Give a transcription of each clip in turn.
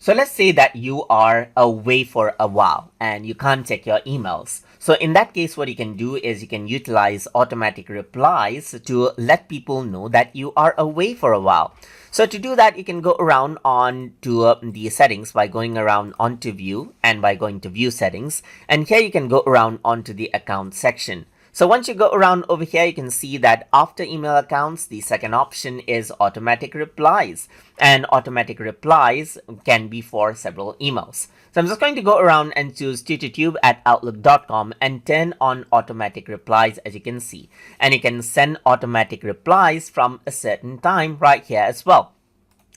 So let's say that you are away for a while and you can't check your emails. So in that case, what you can do is you can utilize automatic replies to let people know that you are away for a while. So to do that, you can go around on to the settings by going around onto view and by going to view settings. And here you can go around onto the account section. So once you go around over here, you can see that after email accounts, the second option is automatic replies. And automatic replies can be for several emails. So I'm just going to go around and choose tututube at outlook.com and turn on automatic replies, as you can see. And you can send automatic replies from a certain time right here as well.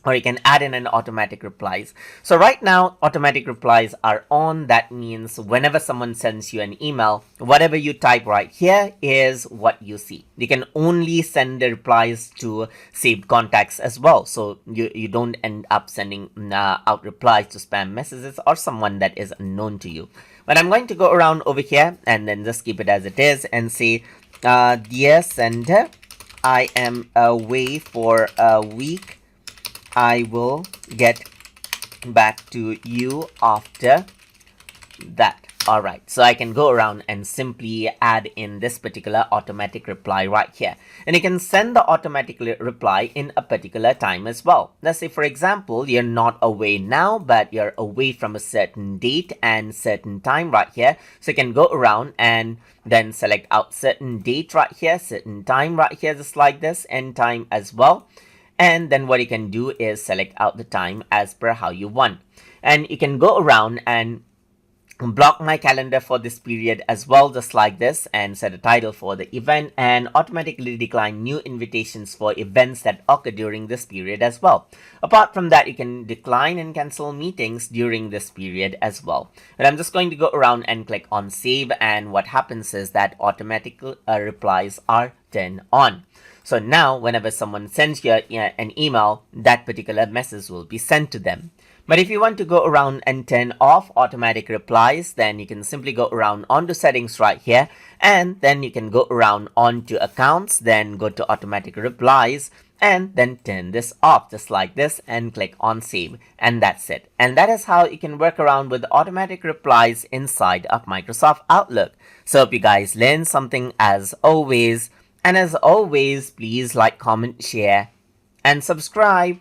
Or you can add in an automatic replies. So right now, automatic replies are on. That means whenever someone sends you an email, whatever you type right here is what you see. You can only send the replies to saved contacts as well. So you don't end up sending out replies to spam messages or someone that is unknown to you. But I'm going to go around over here and then just keep it as it is and say, dear sender, I am away for a week. I will get back to you after that. Alright, so I can go around and simply add in this particular automatic reply right here. And you can send the automatic reply in a particular time as well. Let's say, for example, you're not away now, but you're away from a certain date and certain time right here. So you can go around and then select out certain date right here, certain time right here, just like this, and time as well. And then what you can do is select out the time as per how you want. And you can go around and block my calendar for this period as well, just like this, and set a title for the event and automatically decline new invitations for events that occur during this period as well. Apart from that, you can decline and cancel meetings during this period as well. And I'm just going to go around and click on save, and what happens is that automatic replies are turned on. So now whenever someone sends you an email, that particular message will be sent to them. But if you want to go around and turn off automatic replies, then you can simply go around onto settings right here, and then you can go around onto accounts, then go to automatic replies, and then turn this off just like this and click on save, and that's it. And that is how you can work around with automatic replies inside of Microsoft Outlook. So hope you guys learned something as always. And as always, please like, comment, share, and subscribe.